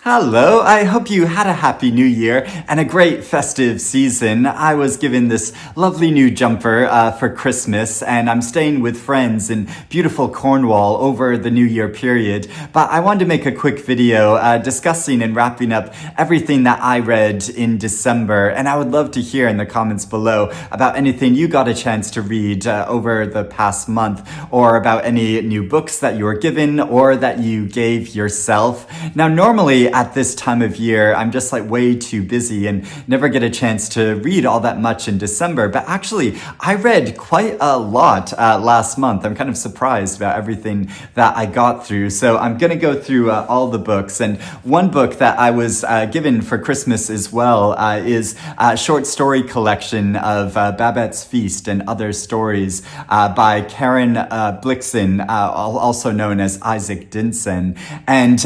Hello, I hope you had a happy new year and a great festive season. I was given this lovely new jumper for Christmas, and I'm staying with friends in beautiful Cornwall over the new year period. But I wanted to make a quick video discussing and wrapping up everything that I read in December, and I would love to hear in the comments below about anything you got a chance to read over the past month, or about any new books that you were given or that you gave yourself. Now, normally at this time of year, I'm just like way too busy and never get a chance to read all that much in December. But actually, I read quite a lot last month. I'm kind of surprised about everything that I got through. So I'm going to go through all the books. And one book that I was given for Christmas as well is a short story collection of Babette's Feast and Other Stories by Karen Blixen, also known as Isaac Dinson. And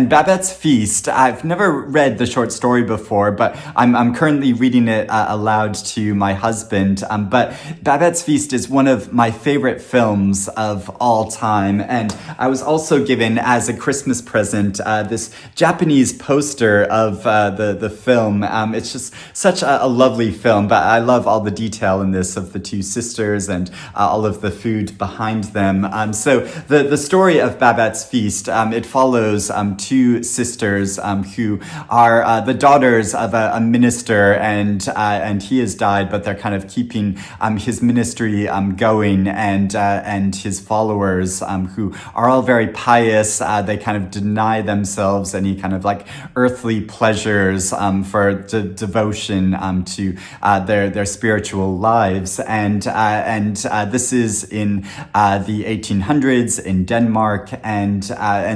Babette's Feast, I've never read the short story before, but I'm currently reading it aloud to my husband. But Babette's Feast is one of my favorite films of all time. And I was also given as a Christmas present this Japanese poster of the film. It's just such a lovely film, but I love all the detail in this of the two sisters and all of the food behind them. So the story of Babette's Feast, it follows two sisters who are the daughters of a minister, and he has died, but they're kind of keeping his ministry going, and his followers who are all very pious. They kind of deny themselves any kind of like earthly pleasures for devotion to their spiritual lives, and this is in the 1800s in Denmark, and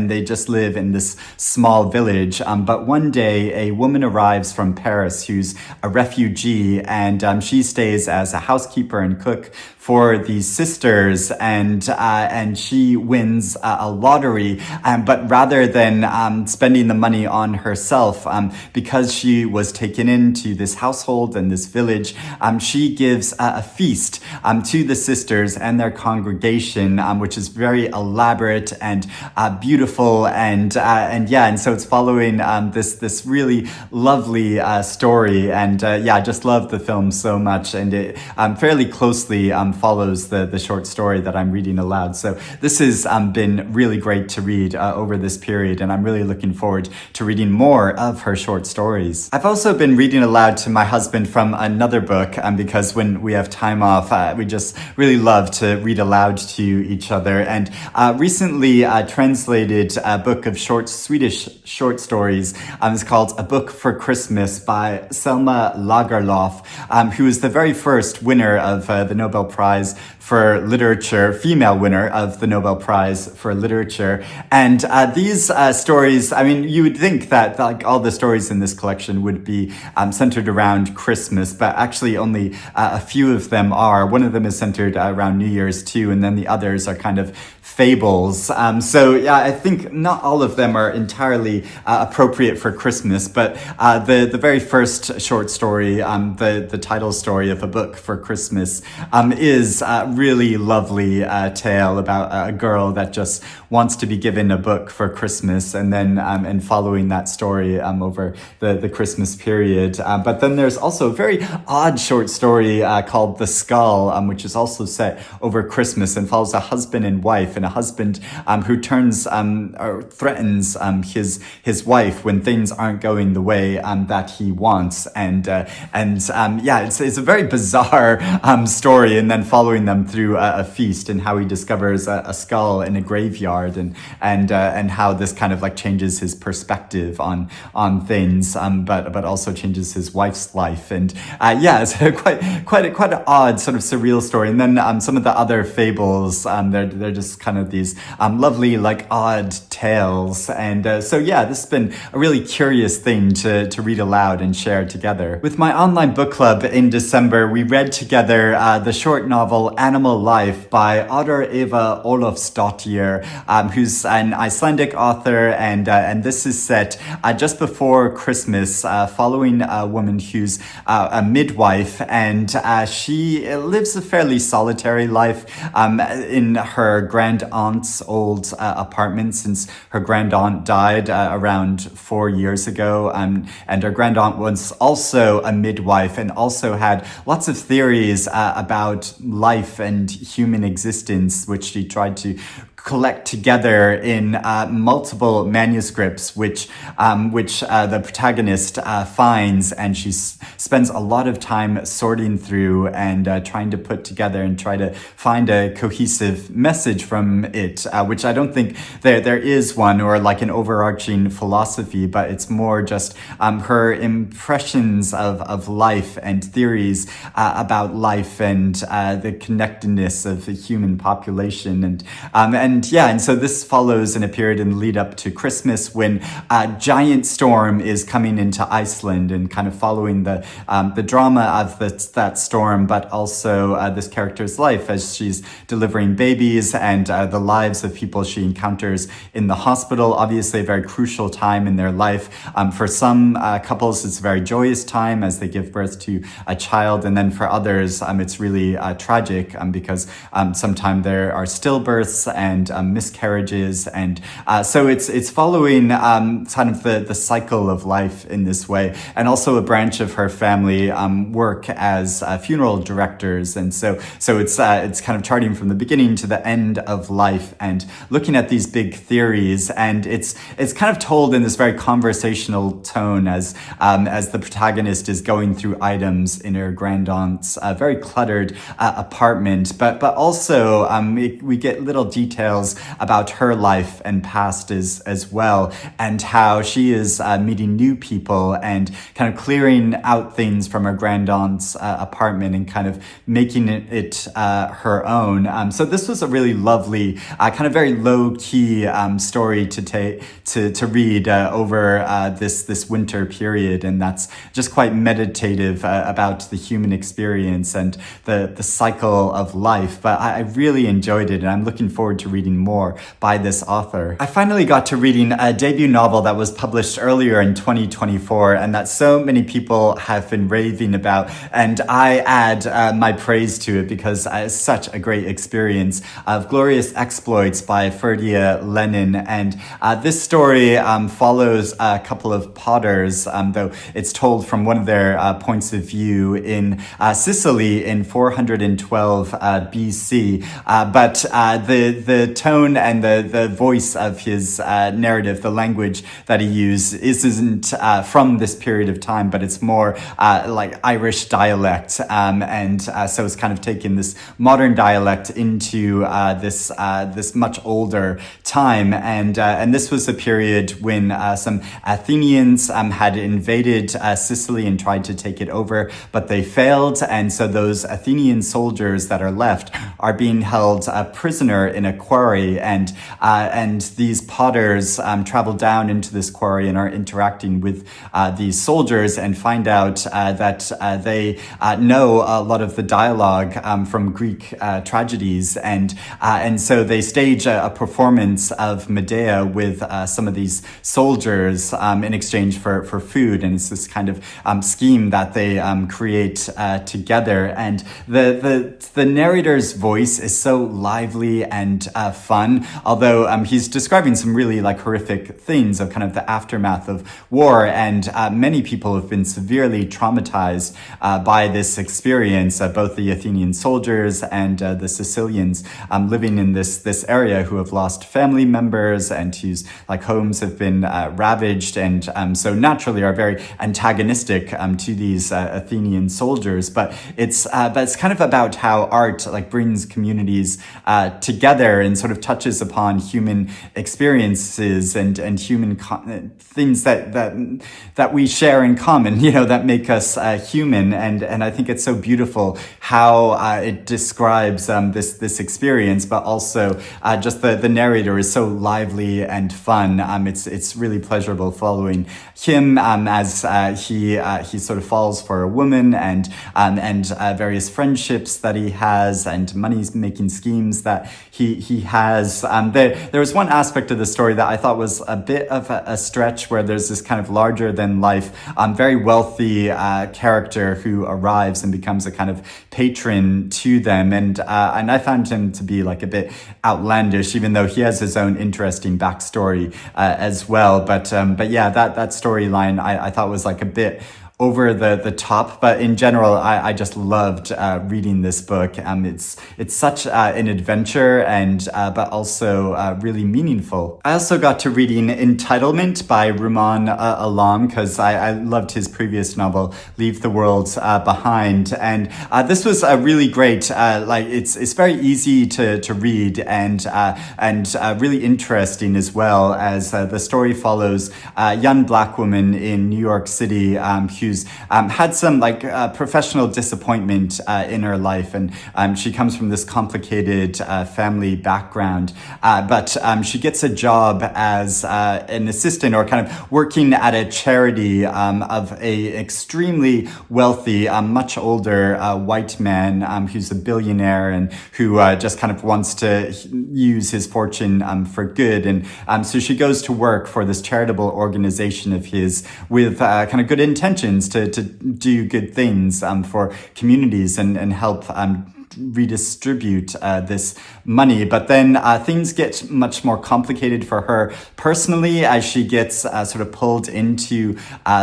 they just live in this small village. But one day, a woman arrives from Paris who's a refugee, and she stays as a housekeeper and cook for these sisters, and she wins a lottery. But rather than spending the money on herself, because she was taken into this household and this village, she gives a feast to the sisters and their congregation, which is very elaborate and beautiful, and so it's following this really lovely story, and I just love the film so much, and it fairly closely follows the short story that I'm reading aloud. So this has been really great to read over this period, and I'm really looking forward to reading more of her short stories. I've also been reading aloud to my husband from another book, because when we have time off, we just really love to read aloud to each other, and recently translated a book of Swedish short stories. It's called A Book for Christmas by Selma Lagerlof, who is the very first winner of the Nobel Prize for Literature, female winner of the Nobel Prize for Literature. And these stories, I mean, you would think that like all the stories in this collection would be centered around Christmas, but actually only a few of them are. One of them is centered around New Year's too, and then the others are kind of fables. I think not all of them are entirely appropriate for Christmas, but the very first short story, the title story of A Book for Christmas, is really lovely tale about a girl that just wants to be given a book for Christmas, and then and following that story over the Christmas period. But then there's also a very odd short story called The Skull, which is also set over Christmas and follows a husband and wife, and a husband who turns or threatens his wife when things aren't going the way that he wants, it's a very bizarre story, and then following them through a feast, and how he discovers a skull in a graveyard, and how this kind of like changes his perspective on things, but also changes his wife's life, and it's quite an odd sort of surreal story. And then some of the other fables, they're just kind of these lovely like odd tales, and this has been a really curious thing to read aloud and share together. With my online book club in December, we read together the short novel Animal Life by Audur Eva Olafsdottir, who's an Icelandic author, and this is set just before Christmas, following a woman who's a midwife, and she lives a fairly solitary life in her grand aunt's old apartment, since since her grandaunt died around 4 years ago. And her grandaunt was also a midwife and also had lots of theories about life and human existence, which she tried to collect together in multiple manuscripts, which the protagonist finds, and she spends a lot of time sorting through and trying to put together and try to find a cohesive message from it, which I don't think there is one or like an overarching philosophy, but it's more just her impressions of life and theories about life and the connectedness of the human population, and so this follows in a period in the lead up to Christmas when a giant storm is coming into Iceland, and kind of following the drama of that storm, but also this character's life as she's delivering babies and the lives of people she encounters in the hospital. Obviously a very crucial time in their life. For some couples it's a very joyous time as they give birth to a child, and then for others it's really tragic because sometimes there are stillbirths and miscarriages, and so it's following kind of the cycle of life in this way, and also a branch of her family work as funeral directors, and so it's kind of charting from the beginning to the end of life and looking at these big theories, and it's kind of told in this very conversational tone as the protagonist is going through items in her grandaunt's very cluttered apartment, but also we get little details about her life and past as well, and how she is meeting new people and kind of clearing out things from her grandaunt's apartment and kind of making it her own. So this was a really lovely, kind of very low-key story to read over this winter period, and that's just quite meditative about the human experience and the cycle of life. But I really enjoyed it, and I'm looking forward to reading more by this author. I finally got to reading a debut novel that was published earlier in 2024, and that so many people have been raving about, and I add my praise to it because it's such a great experience, of Glorious Exploits by Ferdia, Lennon. And this story follows a couple of potters, though it's told from one of their points of view in Sicily in 412 BC, but the tone and the voice of his narrative, the language that he used, isn't from this period of time, but it's more like Irish dialect, so it's kind of taken this modern dialect into this much older time, and this was a period when some Athenians had invaded Sicily and tried to take it over, but they failed, and so those Athenian soldiers that are left are being held prisoner in a quarry, and these potters travel down into this quarry and are interacting with these soldiers and find out that they know a lot of the dialogue from Greek tragedies, and so they stage a performance of Medea with some of these soldiers in exchange for food, and it's this kind of scheme that they create together. And the narrator's voice is so lively and fun, although he's describing some really like horrific things of kind of the aftermath of war, and many people have been severely traumatized by this experience, both the Athenian soldiers and the Sicilians living in this area who have lost family members and whose like homes have been ravaged, and so naturally are very antagonistic to these Athenian soldiers. But it's kind of about how art like brings communities together and sort of touches upon human experiences and human things that we share in common, that make us human, and I think it's so beautiful how it describes this experience, but also just the narrator is so lively and fun. It's really pleasurable following him as he sort of falls for a woman, and various friendships that he has and money making schemes that he has. There was one aspect of the story that I thought was a bit of a stretch, where there's this kind of larger than life, very wealthy character who arrives and becomes a kind of patron to them, and I found him to be like a bit outlandish, even though he has his own interesting backstory as well. But yeah, that storyline I thought was like a bit over the top, but in general, I just loved reading this book. It's such an adventure, and but also really meaningful. I also got to reading Entitlement by Rumaan along, because I loved his previous novel, Leave the World Behind, and this was really great. Like it's very easy to read, and really interesting as well, as the story follows a young Black woman in New York City who's had some professional disappointment in her life, and she comes from this complicated family background, but she gets a job as an assistant, or kind of working at a charity of a extremely wealthy, much older white man who's a billionaire, and who just kind of wants to use his fortune for good. And so she goes to work for this charitable organization of his with kind of good intentions to do good things for communities and help redistribute this money. But then things get much more complicated for her personally, as she gets sort of pulled into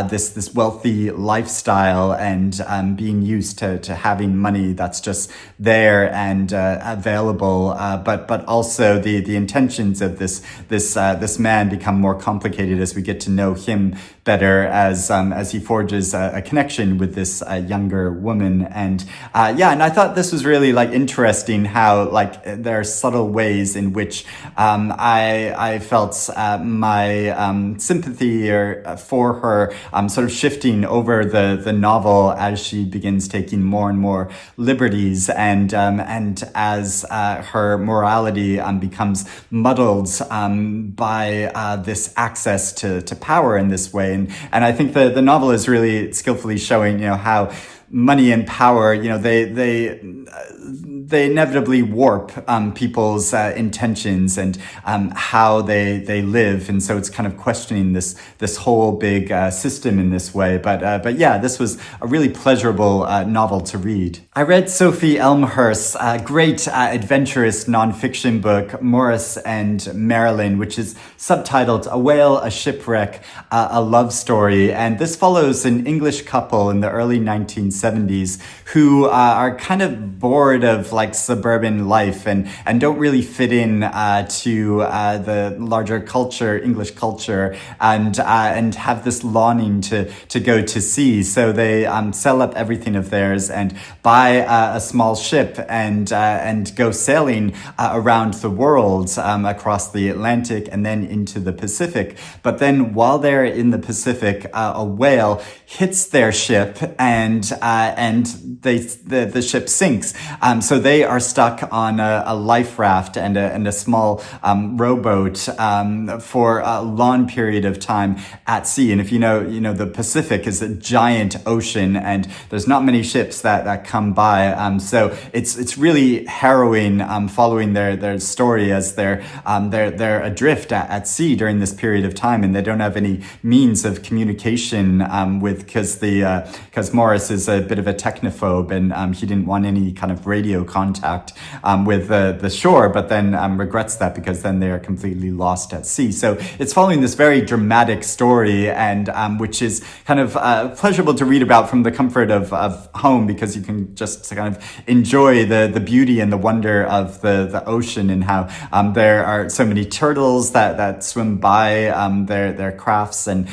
this wealthy lifestyle, and being used to having money that's just there and available. But also the intentions of this man become more complicated as we get to know him better, as he forges a connection with this younger woman. And and I thought this was really interesting, how there are subtle ways in which I felt my sympathy for her sort of shifting over the novel as she begins taking more and more liberties, and as her morality becomes muddled by this access to power in this way. And I think the novel is really skillfully showing, how money and power, they inevitably warp people's intentions and how they live, and so it's kind of questioning this whole big system in this way. But yeah, this was a really pleasurable novel to read. I read Sophie Elmhirst's great adventurous nonfiction book, Maurice and Maralyn, which is subtitled "A Whale, a Shipwreck, a Love Story," and this follows an English couple in the early 1970s who are kind of bored of suburban life and don't really fit in to the larger culture, English culture, and have this longing to go to sea. So they sell up everything of theirs and buy a small ship and go sailing around the world, across the Atlantic and then into the Pacific. But then while they're in the Pacific, a whale hits their ship, and the ship sinks. So they are stuck on a life raft and a small rowboat for a long period of time at sea. And if you know the Pacific is a giant ocean, and there's not many ships that come by. So it's really harrowing following their story as they're adrift at sea during this period of time, and they don't have any means of communication because Maurice is a bit of a technophobe, and he didn't want any kind of radio contact with the shore, but then regrets that because then they are completely lost at sea. So it's following this very dramatic story, and which is kind of pleasurable to read about from the comfort of home, because you can just kind of enjoy the beauty and the wonder of the ocean, and how there are so many turtles that swim by their crafts, and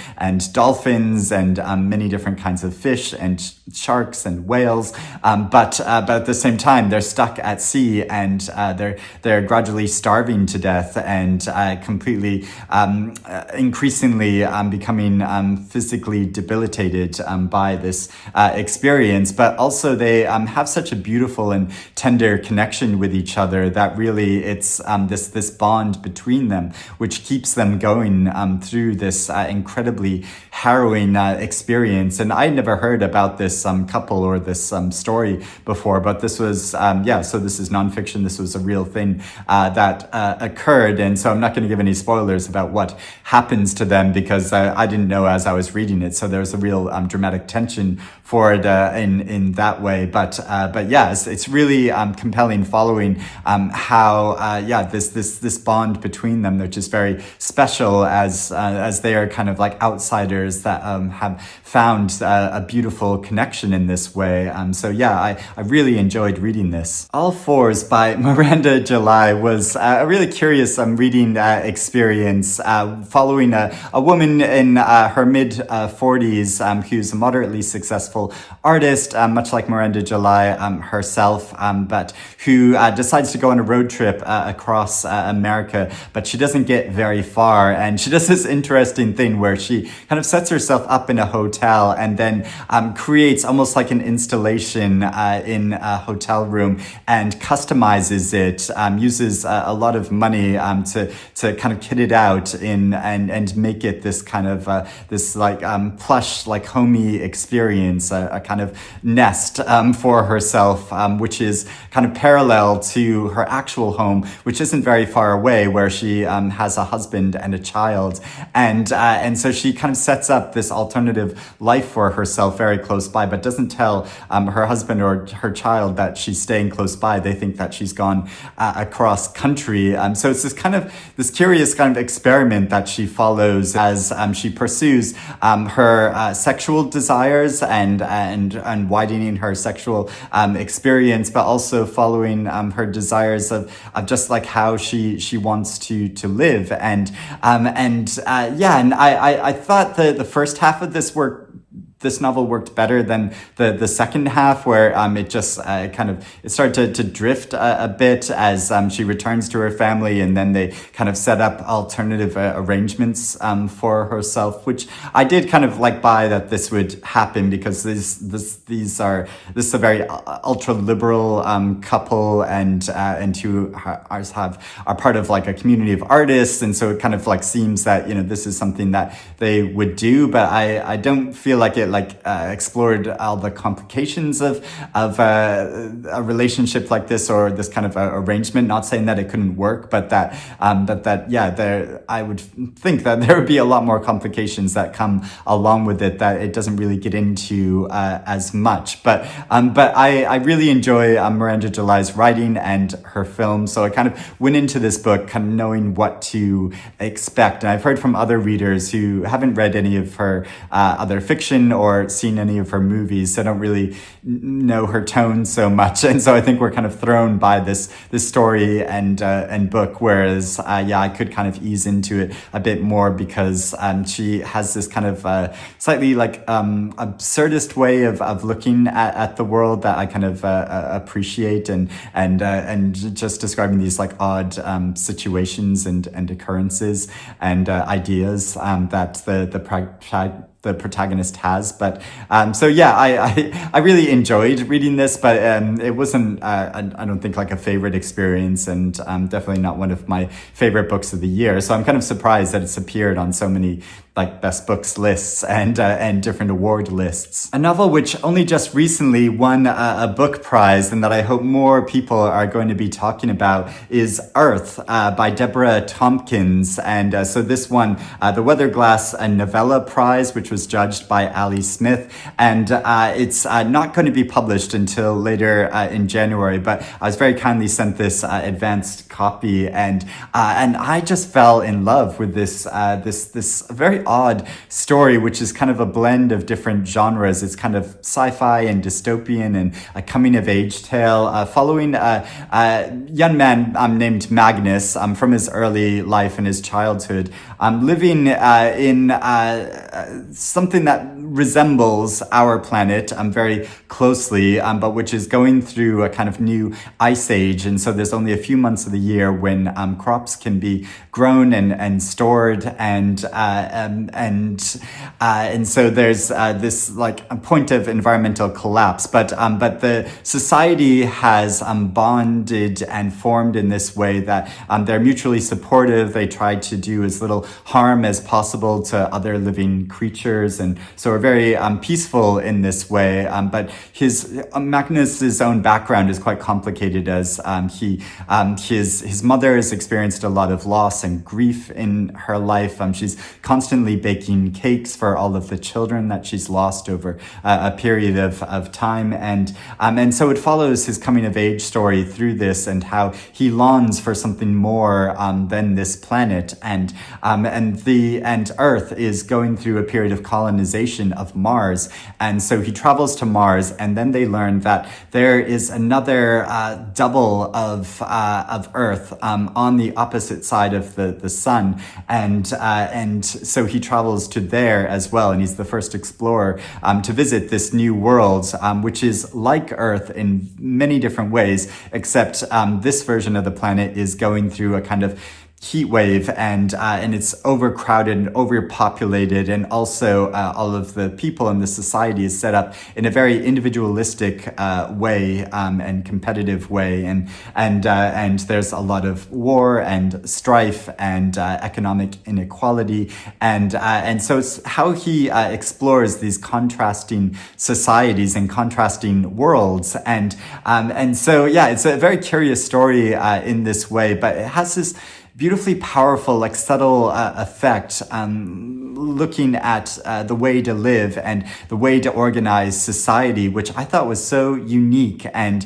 dolphins, and many different kinds of fish and sharks and whales, but at the same time they're stuck at sea, and they're gradually starving to death, and completely increasingly becoming physically debilitated by this experience. But also they have such a beautiful and tender connection with each other that really it's this bond between them which keeps them going through this incredibly harrowing experience. And I never heard about this couple or this story before, but this was, so this is nonfiction. This was a real thing that occurred. And so I'm not going to give any spoilers about what happens to them because I didn't know as I was reading it. So there's a real dramatic tension for it in that way. But yeah, it's really compelling following how this bond between them, which is very special as they are kind of like outsiders that have found a beautiful connection in this way. I really enjoyed reading this. All Fours by Miranda July was a really curious reading experience following a woman in her mid 40s who's a moderately successful artist, much like Miranda July herself, but who decides to go on a road trip across America, but she doesn't get very far. And she does this interesting thing where she kind of sets herself up in a hotel and then creates almost like an installation in a hotel room and customizes it, uses a lot of money to kind of kit it out and make it this kind of this like plush, like homey experience, a kind of nest for herself, which is kind of parallel to her actual home, which isn't very far away, where she has a husband and a child, and so she kind of sets up this alternative life for herself very close by, but doesn't tell her husband or her child that she's staying close by. They think that she's gone across country. So it's this curious kind of experiment that she follows as she pursues her sexual desires and widening her sexual experience, but also following her desires of just like how she wants to live. And I thought the first half of this novel worked better than the second half, where it just it started to drift a bit as she returns to her family, and then they kind of set up alternative arrangements for herself, which I did kind of like buy that this would happen, because this is a very ultra liberal couple and who are part of like a community of artists, and so it kind of like seems that this is something that they would do, but I don't feel like it explored all the complications of a relationship like this, or this kind of arrangement. Not saying that it couldn't work, but that I would think that there would be a lot more complications that come along with it that it doesn't really get into as much. But I really enjoy Miranda July's writing and her film, so I kind of went into this book kind of knowing what to expect. And I've heard from other readers who haven't read any of her other fiction or seen any of her movies, so don't really know her tone so much, and so I think we're kind of thrown by this story and book, whereas I could kind of ease into it a bit more, because she has this kind of slightly like absurdist way of looking at the world that I kind of appreciate, and just describing these like odd situations and occurrences and ideas that the protagonist has. But I really enjoyed reading this, but it wasn't I don't think like a favorite experience, and definitely not one of my favorite books of the year. So I'm kind of surprised that it's appeared on so many like best books lists and different award lists. A novel which only just recently won a book prize, and that I hope more people are going to be talking about, is Aerth by Deborah Tomkins. And so this won the Weatherglass Novella Prize, which was judged by Ali Smith, and it's not going to be published until later in January, but I was very kindly sent this advanced copy, and I just fell in love with this very odd story, which is kind of a blend of different genres. It's kind of sci-fi and dystopian and a coming-of-age tale following a young man named Magnus from his early life and his childhood, living in something that resembles our planet very closely, but which is going through a kind of new ice age. And so there's only a few months of the year when crops can be grown and stored, and and so there's this like a point of environmental collapse, but the society has bonded and formed in this way that they're mutually supportive. They try to do as little harm as possible to other living creatures, and so are very peaceful in this way. But Magnus's own background is quite complicated, as his mother has experienced a lot of loss and grief in her life. She's constantly baking cakes for all of the children that she's lost over a period of time, and so it follows his coming of age story through this, and how he longs for something more than this planet, and Earth is going through a period of colonization of Mars, and so he travels to Mars, and then they learn that there is another double of Earth on the opposite side of the sun, and so he travels to there as well, and he's the first explorer to visit this new world, which is like Earth in many different ways, except this version of the planet is going through a kind of heat wave, and it's overcrowded and overpopulated, and also all of the people in the society is set up in a very individualistic way and competitive way, and there's a lot of war and strife and economic inequality, and so it's how he explores these contrasting societies and contrasting worlds, and so yeah, it's a very curious story in this way, but it has this beautifully powerful, like subtle effect, looking at the way to live and the way to organize society, which I thought was so unique and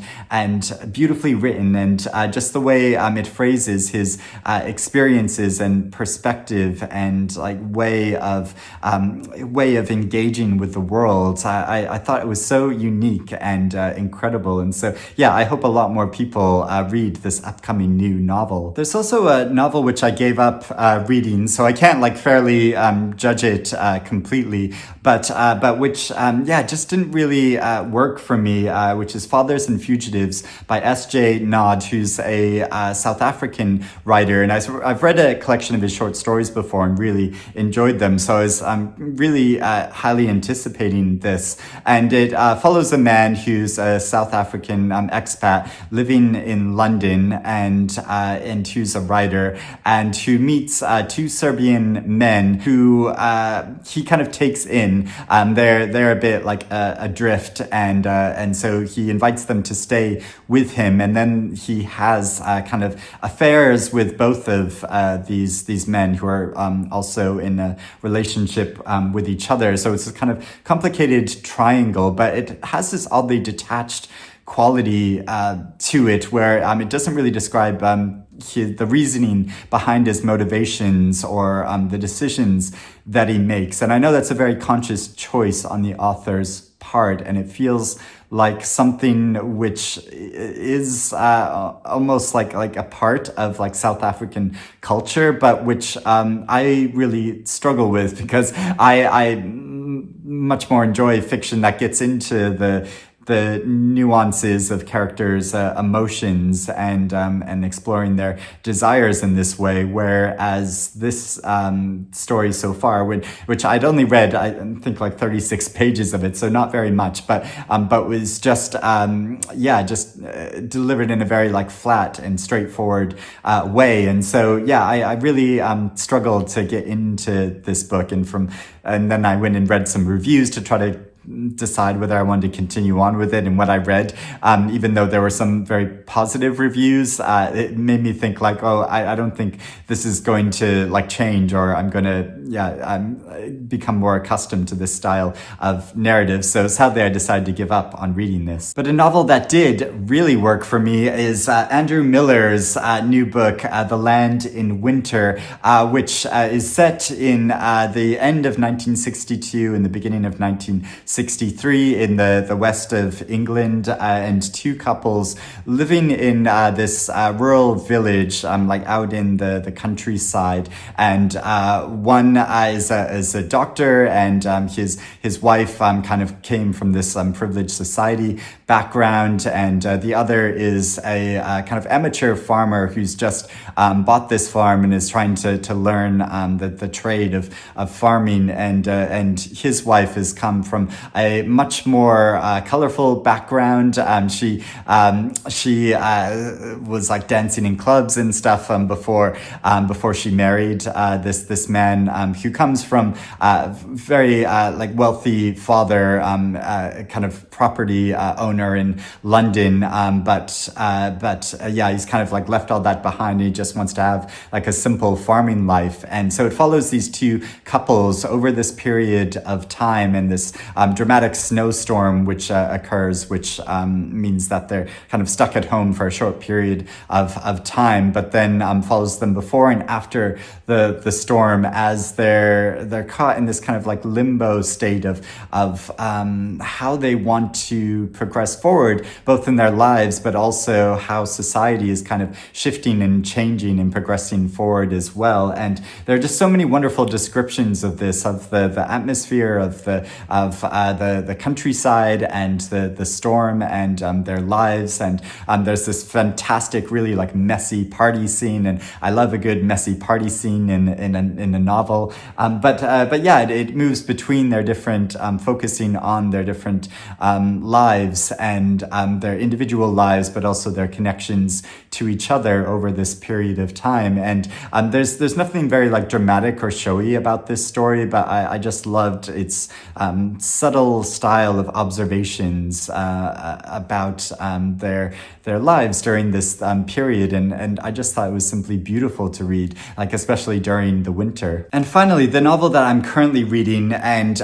beautifully written, and just the way it phrases his experiences and perspective and like way of engaging with the world. I thought it was so unique and incredible, and so yeah, I hope a lot more people read this upcoming new novel. There's also a novel which I gave up reading, so I can't like fairly judge it completely, but which just didn't really work for me, which is Fathers and Fugitives by S.J. Naude, who's a South African writer, and I've read a collection of his short stories before and really enjoyed them, so I was really highly anticipating this, and it follows a man who's a South African expat living in London, and who's a writer, and who meets two Serbian men who he kind of takes in. They're a bit like adrift, and so he invites them to stay with him, and then he has kind of affairs with both of these men who are also in a relationship with each other. So it's a kind of complicated triangle, but it has this oddly detached quality to it, where it doesn't really describe the reasoning behind his motivations or the decisions that he makes. And I know that's a very conscious choice on the author's part, and it feels like something which is almost like a part of like South African culture, but which I really struggle with, because I much more enjoy fiction that gets into the nuances of characters' emotions and exploring their desires in this way. Whereas this story so far, which I'd only read, I think like 36 pages of it, so not very much, but was just delivered in a very like flat and straightforward way. And so yeah, I really struggled to get into this book, and then I went and read some reviews to try to decide whether I wanted to continue on with it. And what I read, even though there were some very positive reviews, it made me think like, oh, I don't think this is going to like change, or I'm going to become more accustomed to this style of narrative. So sadly, I decided to give up on reading this. But a novel that did really work for me is Andrew Miller's new book, The Land in Winter, which is set in the end of 1962 and the beginning of 1963 in the west of England, and two couples living in this rural village, like out in the countryside, and one one is a doctor, and his wife kind of came from this privileged society background, and the other is a kind of amateur farmer who's just bought this farm and is trying to learn the trade of farming, and his wife has come from a much more colorful background. She was like dancing in clubs and stuff before she married this man who comes from very like wealthy father, kind of property owner in London, but yeah, he's kind of like left all that behind, and he just wants to have like a simple farming life. And so it follows these two couples over this period of time, and this dramatic snowstorm which occurs, which means that they're kind of stuck at home for a short period of time, but then follows them before and after the storm, as they're caught in this kind of like limbo state of how they want to progress forward, both in their lives, but also how society is kind of shifting and changing and progressing forward as well. And there are just so many wonderful descriptions of this, of the atmosphere of the countryside and the storm and their lives. And there's this fantastic, really like messy party scene, and I love a good messy party scene in a novel. But yeah, it moves between their different, focusing on their different lives and their individual lives, but also their connections to each other over this period of time. And there's nothing very like dramatic or showy about this story, but I just loved its subtle style of observations about their lives during this period, and I just thought it was simply beautiful to read, like especially during the winter. And finally, the novel that I'm currently reading and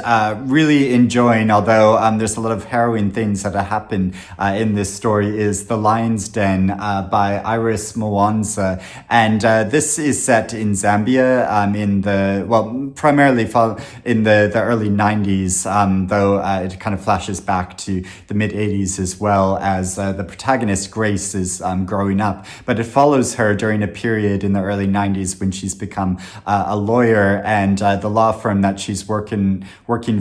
really enjoying, although there's a lot of harrowing things that happen in this story, is The Lion's Den by Iris Mwanza. And this is set in Zambia, primarily in the early 90s, though it kind of flashes back to the mid 80s as well, as the protagonist Grace is growing up. But it follows her during a period in the early 90s when she's become a lawyer, and the law firm that she's working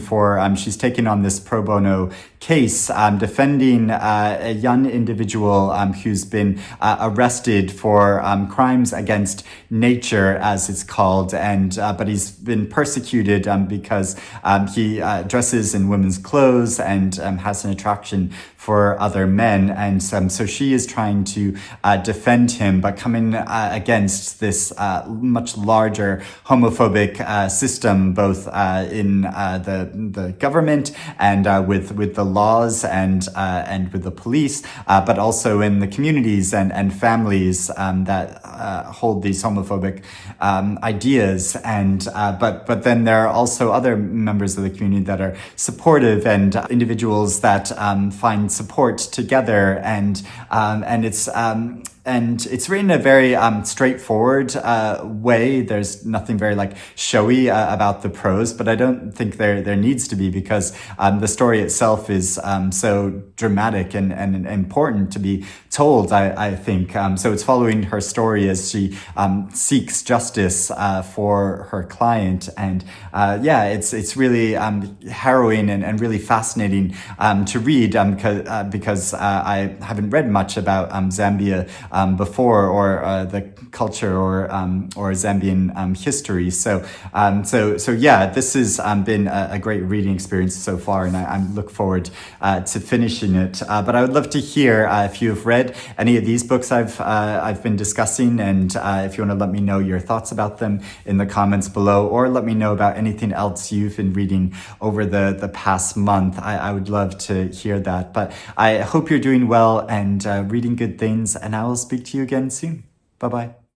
for, she's taken on this pro bono case defending a young individual who's been arrested for crimes against nature, as it's called, and but he's been persecuted because he dresses in women's clothes and has an attraction for other men. And so she is trying to defend him, but coming against this much larger homophobic system, both in the government and with the laws and with the police, but also in the communities and families that hold these homophobic ideas. And but then there are also other members of the community that are supportive, and individuals that find support together, and it's written in a very straightforward way. There's nothing very like showy about the prose, but I don't think there needs to be, because the story itself is so dramatic and important to be told, I think. So it's following her story as she seeks justice for her client, and yeah, it's really harrowing and really fascinating to read, because I haven't read much about Zambia before, or the culture or Zambian history. So yeah, this has been a great reading experience so far, and I look forward to finishing it. But I would love to hear if you have read any of these books I've been discussing, and if you want to let me know your thoughts about them in the comments below, or let me know about anything else you've been reading over the past month. I would love to hear that. But I hope you're doing well and reading good things, and I will speak to you again soon. Bye-bye.